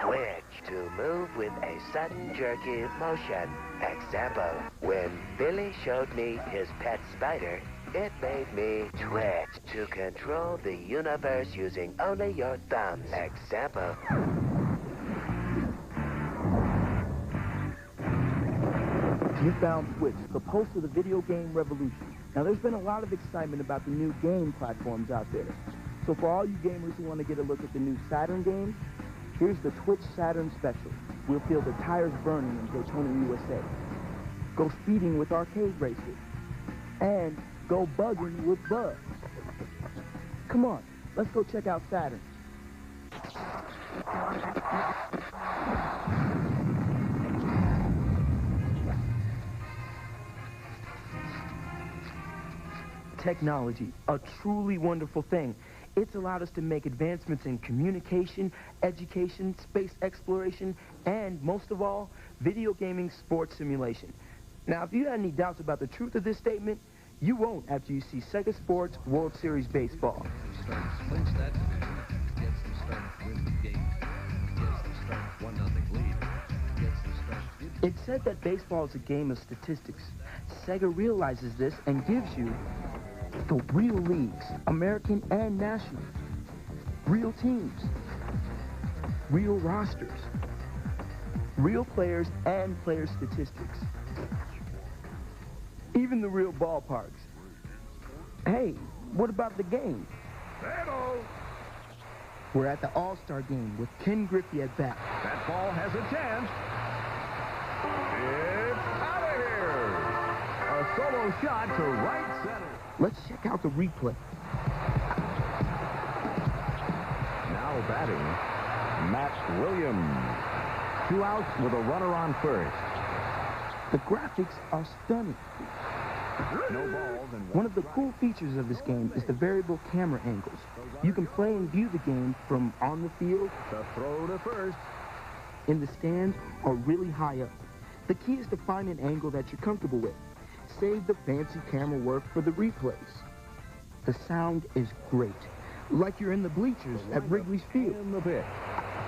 Switch to move with a sudden jerky motion. Example, when Billy showed me his pet spider, it made me twitch to control the universe using only your thumbs. Example. You found Switch, the pulse of the video game revolution. Now, there's been a lot of excitement about the new game platforms out there. So for all you gamers who want to get a look at the new Saturn games, here's the Twitch Saturn Special. We'll feel the tires burning in Daytona, USA. Go speeding with arcade racers. And go bugging with Bug. Come on, let's go check out Saturn. Technology, a truly wonderful thing. It's allowed us to make advancements in communication, education, space exploration, and most of all, video gaming sports simulation. Now, if you had any doubts about the truth of this statement, you won't after you see Sega Sports World Series Baseball. It's said that baseball is a game of statistics. Sega realizes this and gives you the real leagues, American and national, real teams, real rosters, real players and player statistics, even the real ballparks. Hey, what about the game? We're at the All-Star game with Ken Griffey at bat. That ball has a chance. It's out of here. A solo shot to right center. Let's check out the replay. Now batting, Matt Williams. 2 outs with a runner on first. The graphics are stunning. No balls and One of the cool features of this game is the variable camera angles. You can play and view the game from on the field, the throw to first, in the stands, or really high up. The key is to find an angle that you're comfortable with. Save the fancy camera work for the replays. The sound is great, like you're in the bleachers at Wrigley's Field. in the pitch.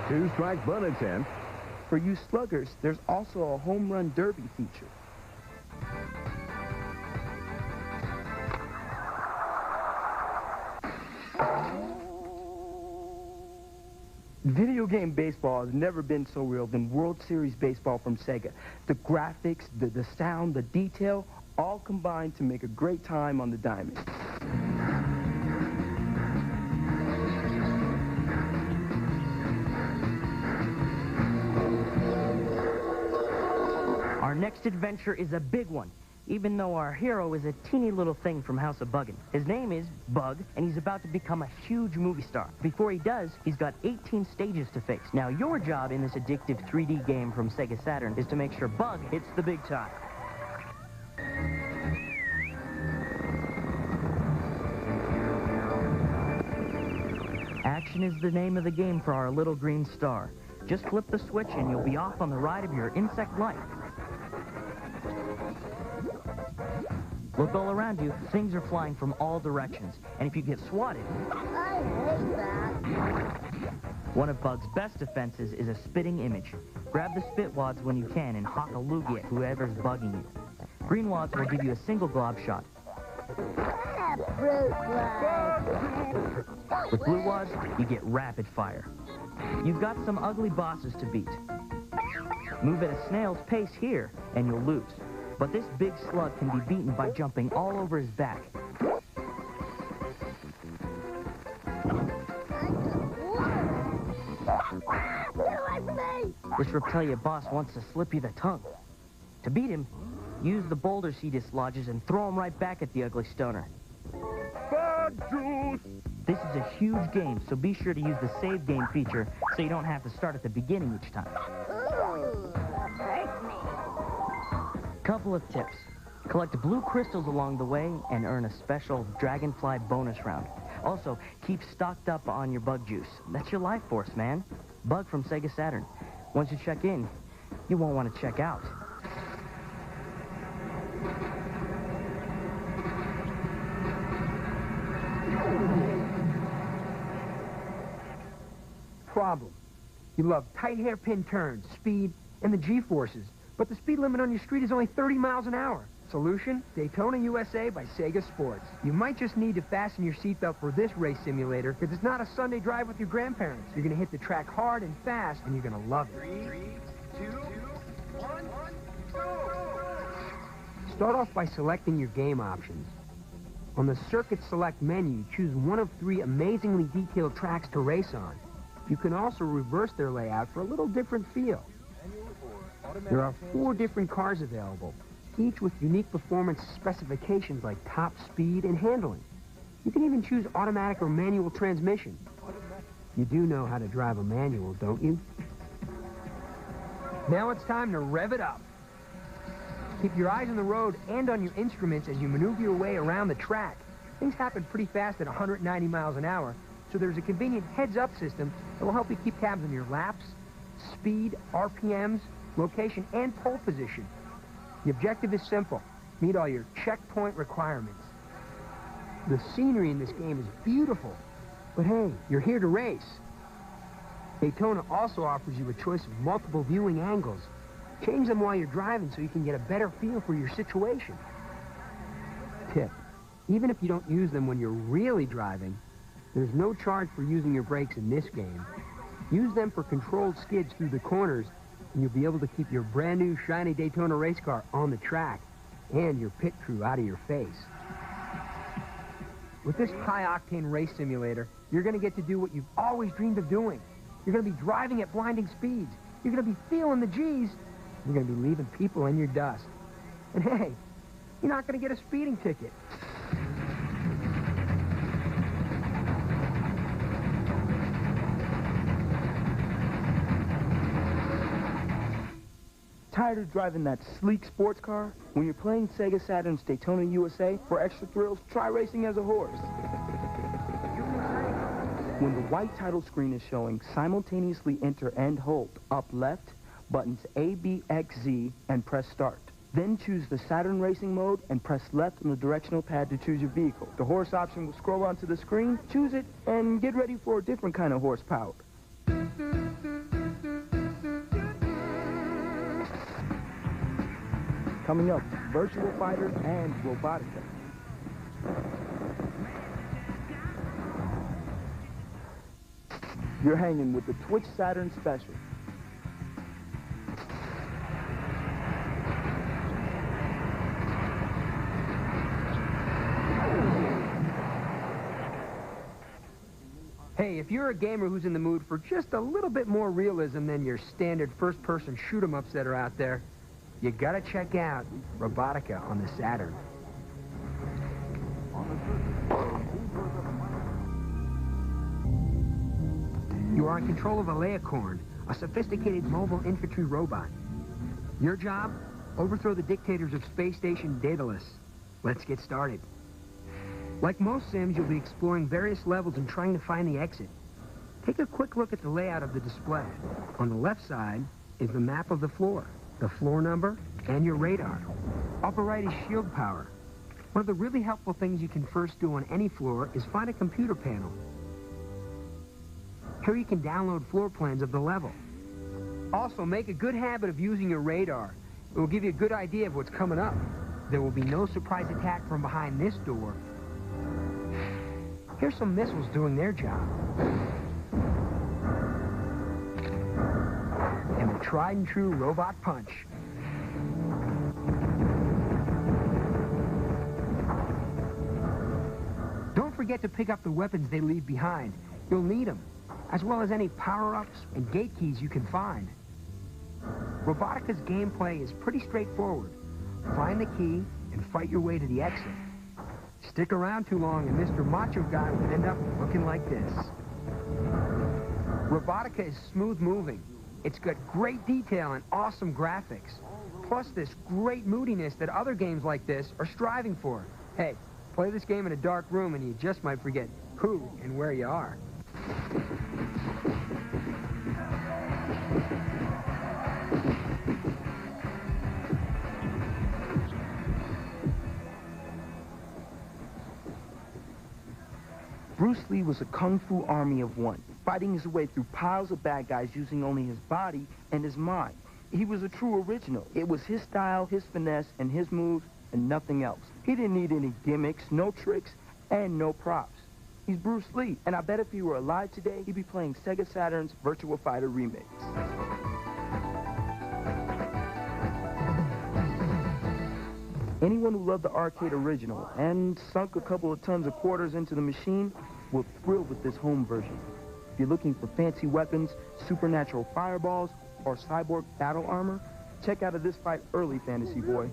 2 strikes, but it's in. For you sluggers, there's also a home run derby feature. Video game baseball has never been so real than World Series Baseball from Sega. The graphics, the sound, the detail, all combined to make a great time on the diamond. Our next adventure is a big one, even though our hero is a teeny little thing from House of Buggin'. His name is Bug, and he's about to become a huge movie star. Before he does, he's got 18 stages to face. Now, your job in this addictive 3D game from Sega Saturn is to make sure Bug hits the big time. Action is the name of the game for our little green star. Just flip the switch and you'll be off on the ride of your insect life. Look all around you. Things are flying from all directions. And if you get swatted... I hate that. One of Bug's best defenses is a spitting image. Grab the spit wads when you can and hawk a loogie at whoever's bugging you. Green wads will give you a single glob shot. With blue wads, you get rapid fire. You've got some ugly bosses to beat. Move at a snail's pace here, and you'll lose. But this big slug can be beaten by jumping all over his back. This Reptilia boss wants to slip you the tongue. To beat him, use the boulders he dislodges and throw him right back at the ugly stoner. Bug juice! This is a huge game, so be sure to use the save game feature so you don't have to start at the beginning each time. Ooh, that hurt me. Couple of tips. Collect blue crystals along the way and earn a special Dragonfly bonus round. Also, keep stocked up on your bug juice. That's your life force, man. Bug from Sega Saturn. Once you check in, you won't want to check out. Problem. You love tight hairpin turns, speed, and the G-forces. But the speed limit on your street is only 30 miles an hour. Solution? Daytona USA by Sega Sports. You might just need to fasten your seatbelt for this race simulator, because it's not a Sunday drive with your grandparents. You're going to hit the track hard and fast, and you're going to love it. 3, 2, 1, go! Start off by selecting your game options. On the Circuit Select menu, choose one of 3 amazingly detailed tracks to race on. You can also reverse their layout for a little different feel. There are 4 different cars available, each with unique performance specifications like top speed and handling. You can even choose automatic or manual transmission. You do know how to drive a manual, don't you? Now it's time to rev it up. Keep your eyes on the road and on your instruments as you maneuver your way around the track. Things happen pretty fast at 190 miles an hour, so there's a convenient heads-up system that will help you keep tabs on your laps, speed, RPMs, location, and pole position. The objective is simple: meet all your checkpoint requirements. The scenery in this game is beautiful, but hey, you're here to race. Daytona also offers you a choice of multiple viewing angles. Change them while you're driving so you can get a better feel for your situation. Tip: even if you don't use them when you're really driving, there's no charge for using your brakes in this game. Use them for controlled skids through the corners, and you'll be able to keep your brand new shiny Daytona race car on the track and your pit crew out of your face. With this high-octane race simulator, you're going to get to do what you've always dreamed of doing. You're going to be driving at blinding speeds. You're going to be feeling the G's. You're going to be leaving people in your dust. And hey, you're not going to get a speeding ticket. Tired of driving that sleek sports car? When you're playing Sega Saturn's Daytona USA, for extra thrills, try racing as a horse. When the white title screen is showing, simultaneously enter and hold up left, buttons A, B, X, Z, and press start. Then choose the Saturn racing mode and press left on the directional pad to choose your vehicle. The horse option will scroll onto the screen, choose it, and get ready for a different kind of horsepower. Coming up, Virtual Fighter and Robotica. You're hanging with the Twitch Saturn Special. Hey, if you're a gamer who's in the mood for just a little bit more realism than your standard first-person shoot-'em-ups that are out there, you gotta check out Robotica on the Saturn. You are in control of a Leocorn, a sophisticated mobile infantry robot. Your job? Overthrow the dictators of Space Station Daedalus. Let's get started. Like most Sims, you'll be exploring various levels and trying to find the exit. Take a quick look at the layout of the display. On the left side is the map of the floor, the floor number, and your radar. Upper right is shield power. One of the really helpful things you can first do on any floor is find a computer panel. Here you can download floor plans of the level. Also, make a good habit of using your radar. It will give you a good idea of what's coming up. There will be no surprise attack from behind this door. Here's some missiles doing their job. And the tried and true robot punch. Don't forget to pick up the weapons they leave behind. You'll need them, as well as any power-ups and gate keys you can find. Robotica's gameplay is pretty straightforward. Find the key and fight your way to the exit. Stick around too long and Mr. Macho Guy will end up looking like this. Robotica is smooth moving. It's got great detail and awesome graphics. Plus this great moodiness that other games like this are striving for. Hey, play this game in a dark room and you just might forget who and where you are. Bruce Lee was a kung fu army of one. fighting his way through piles of bad guys using only his body and his mind. He was a true original. It was his style, his finesse, and his moves, and nothing else. He didn't need any gimmicks, no tricks, and no props. He's Bruce Lee, and I bet if he were alive today, he'd be playing Sega Saturn's Virtua Fighter remix. Anyone who loved the arcade original and sunk a couple of tons of quarters into the machine will thrill with this home version. If you're looking for fancy weapons, supernatural fireballs, or cyborg battle armor, check out This Fight Early, Fantasy Boy.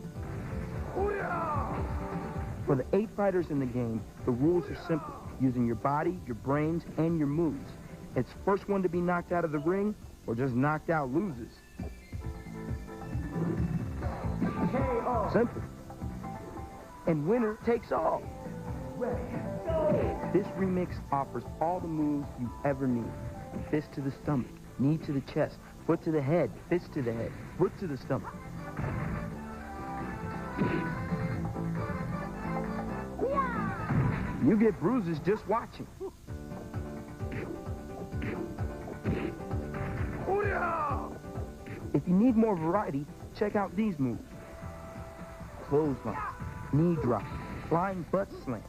For the 8 fighters in the game, the rules are simple, using your body, your brains, and your moves. It's first one to be knocked out of the ring, or just knocked out loses. Simple. And winner takes all. This remix offers all the moves you ever need. Fist to the stomach, knee to the chest, foot to the head, fist to the head, foot to the stomach. You get bruises just watching. If you need more variety, check out these moves. Clothesline, knee drop, flying butt slam,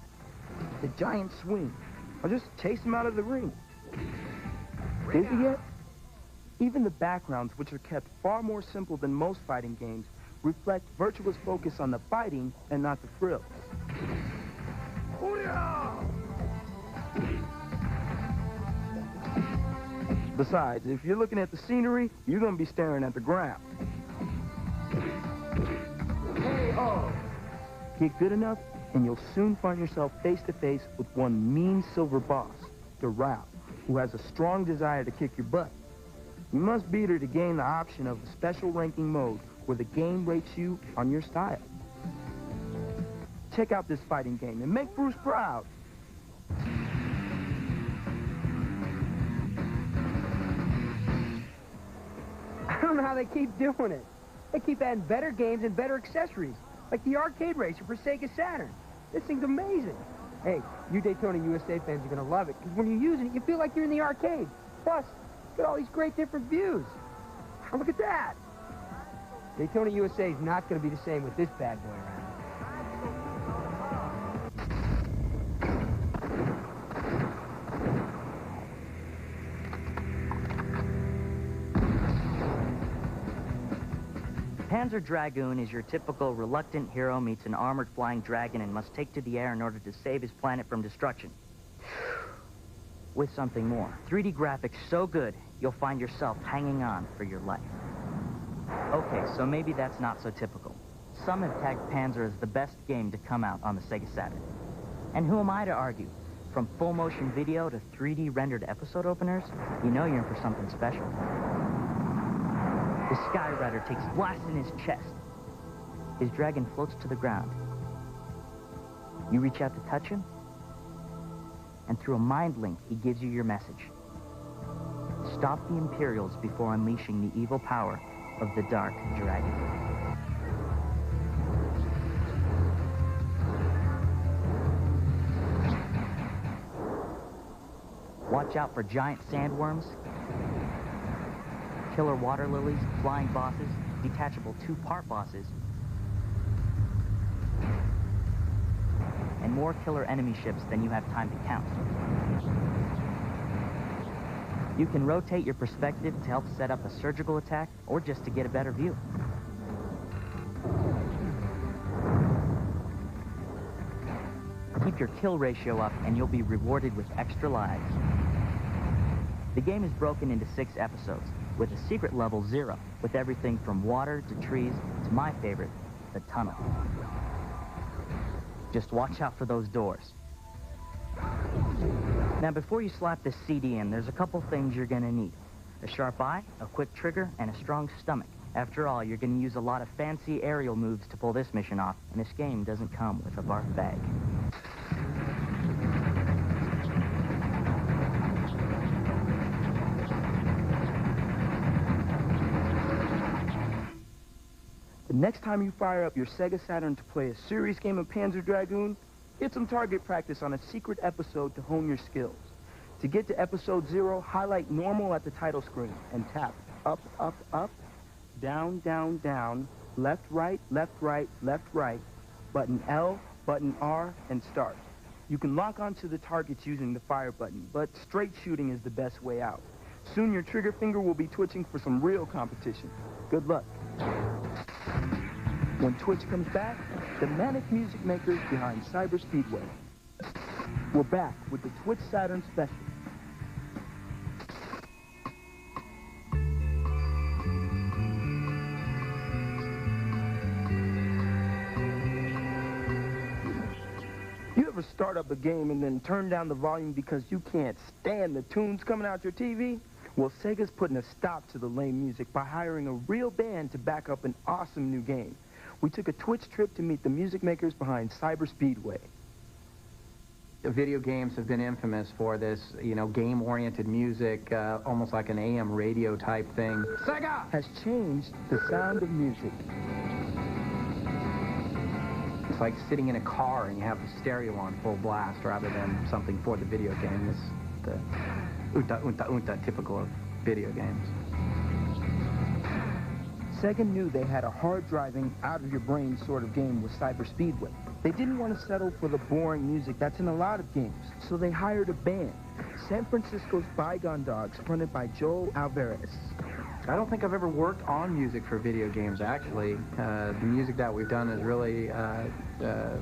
the giant swing, or just chase him out of the ring. Dizzy yet? Even the backgrounds, which are kept far more simple than most fighting games, reflect Virtua's focus on the fighting and not the thrills. Besides, if you're looking at the scenery, you're going to be staring at the ground. Get good enough, and you'll soon find yourself face-to-face with one mean silver boss, Dragoon, who has a strong desire to kick your butt. You must beat her to gain the option of a special ranking mode where the game rates you on your style. Check out this fighting game and make Bruce proud. I don't know how they keep doing it. They keep adding better games and better accessories, like the arcade racer for Sega Saturn. This thing's amazing. Hey, you Daytona USA fans are going to love it, because when you're using it, you feel like you're in the arcade. Plus, look at all these great different views. Oh, look at that. Daytona USA is not going to be the same with this bad boy around. Panzer Dragoon is your typical reluctant hero meets an armored flying dragon and must take to the air in order to save his planet from destruction. With something more. 3D graphics so good, you'll find yourself hanging on for your life. Okay, so maybe that's not so typical. Some have tagged Panzer as the best game to come out on the Sega Saturn. And who am I to argue? From full motion video to 3D rendered episode openers, you know you're in for something special. The Skyrider takes blast in his chest. His dragon floats to the ground. You reach out to touch him, and through a mind link, he gives you your message. Stop the Imperials before unleashing the evil power of the Dark Dragon. Watch out for giant sandworms, killer water lilies, flying bosses, detachable 2-part bosses, and more killer enemy ships than you have time to count. You can rotate your perspective to help set up a surgical attack or just to get a better view. Keep your kill ratio up and you'll be rewarded with extra lives. The game is broken into 6 episodes, with a secret level 0, with everything from water to trees to my favorite, the tunnel. Just watch out for those doors. Now, before you slap this CD in, there's a couple things you're gonna need. A sharp eye, a quick trigger, and a strong stomach. After all, you're gonna use a lot of fancy aerial moves to pull this mission off, and this game doesn't come with a barf bag. The next time you fire up your Sega Saturn to play a serious game of Panzer Dragoon, get some target practice on a secret episode to hone your skills. To get to episode 0, highlight normal at the title screen and tap up, up, up, down, down, down, left, right, left, right, left, right, button L, button R, and start. You can lock onto the targets using the fire button, but straight shooting is the best way out. Soon your trigger finger will be twitching for some real competition. Good luck. When Twitch comes back, the manic music makers behind Cyber Speedway. We're back with the Twitch Saturn Special. You ever start up a game and then turn down the volume because you can't stand the tunes coming out your TV? Well, Sega's putting a stop to the lame music by hiring a real band to back up an awesome new game. We took a Twitch trip to meet the music makers behind Cyber Speedway. Video games have been infamous for this, you know, game-oriented music, almost like an AM radio type thing. Sega has changed the sound of music. It's like sitting in a car and you have the stereo on full blast rather than something for the video game. It's the unta, typical of video games. Sega knew they had a hard-driving, out-of-your-brain sort of game with Cyber Speedway. They didn't want to settle for the boring music that's in a lot of games, so they hired a band, San Francisco's Bygone Dogs, fronted by Joel Alvarez. I don't think I've ever worked on music for video games, actually. The music that we've done is really a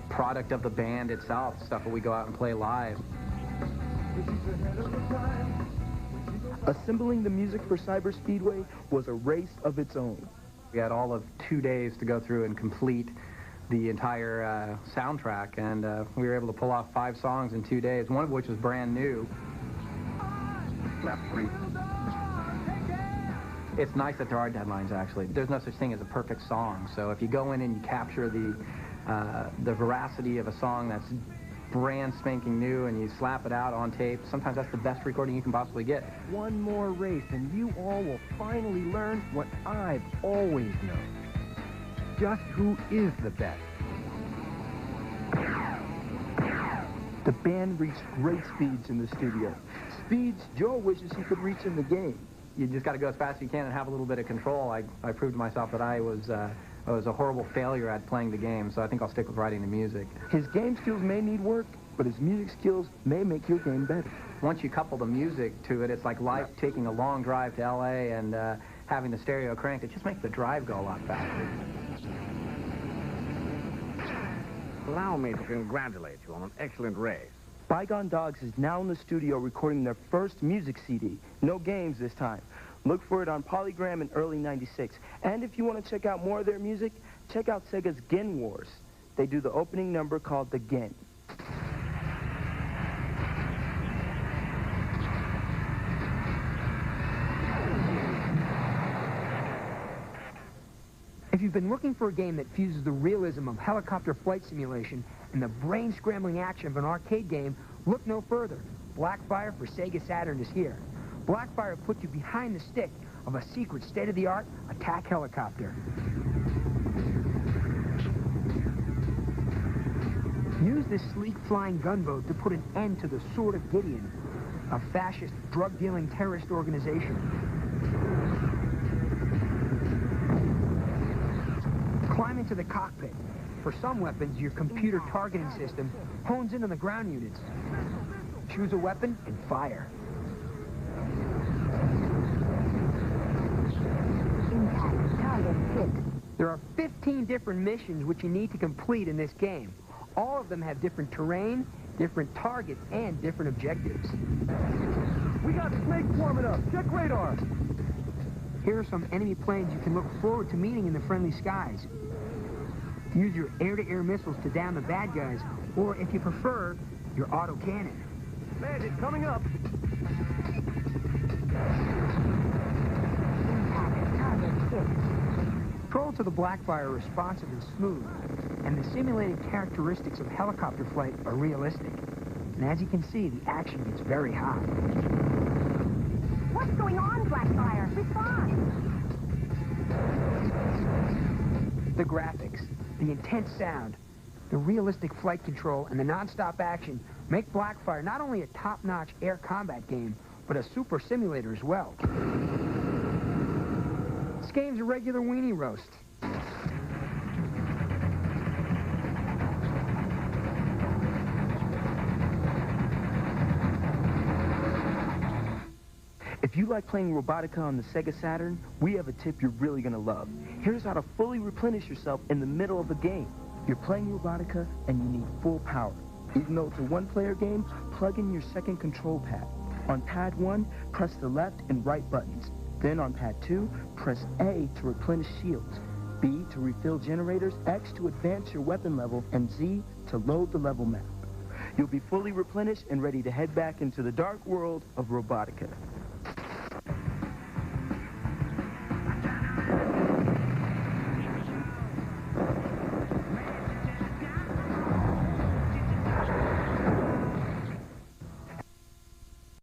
product of the band itself, stuff that we go out and play live. Assembling the music for Cyber Speedway was a race of its own. We had all of 2 days to go through and complete the entire soundtrack, and we were able to pull off 5 songs in 2 days, one of which was brand new. It's nice that there are deadlines, actually. There's no such thing as a perfect song, so if you go in and you capture the veracity of a song that's brand spanking new and you slap it out on tape, sometimes that's the best recording you can possibly get. One more race and you all will finally learn what I've always known. Just who is the best. The band reached great speeds in the studio. Speeds Joe wishes he could reach in the game. You just got to go as fast as you can and have a little bit of control. I proved to myself that I was a horrible failure at playing the game, so I think I'll stick with writing the music. His game skills may need work, but his music skills may make your game better. Once you couple the music to it, it's like life taking a long drive to L.A. and having the stereo cranked. It just makes the drive go a lot faster. Allow me to congratulate you on an excellent race. Bygone Dogs is now in the studio recording their first music CD. No games this time. Look for it on Polygram in early '96. And if you want to check out more of their music, check out Sega's Gen Wars. They do the opening number called The Gen. If you've been looking for a game that fuses the realism of helicopter flight simulation and the brain-scrambling action of an arcade game, look no further. Blackfire for Sega Saturn is here. Blackfire puts you behind the stick of a secret state-of-the-art attack helicopter. Use this sleek flying gunboat to put an end to the Sword of Gideon, a fascist drug-dealing terrorist organization. Climb into the cockpit. For some weapons, your computer targeting system hones in on the ground units. Choose a weapon and fire. Impact target hit. There are 15 different missions which you need to complete in this game. All of them have different terrain, different targets, and different objectives. We got snakes swarming up. Check radar. Here are some enemy planes you can look forward to meeting in the friendly skies. Use your air-to-air missiles to down the bad guys, or if you prefer, your autocannon. Bandit coming up. Impact target hit. Control to the Blackfire are responsive and smooth, and the simulated characteristics of helicopter flight are realistic. And as you can see, the action gets very hot. What's going on, Blackfire? Respond! The graphics, the intense sound, the realistic flight control, and the non-stop action Make Blackfire not only a top-notch air combat game, but a super simulator as well. This game's a regular weenie roast. If you like playing Robotica on the Sega Saturn, we have a tip you're really going to love. Here's how to fully replenish yourself in the middle of a game. You're playing Robotica and you need full power. Even though it's a one-player game, plug in your second control pad. On pad 1, press the left and right buttons. Then on pad 2, press A to replenish shields, B to refill generators, X to advance your weapon level, and Z to load the level map. You'll be fully replenished and ready to head back into the dark world of Robotica.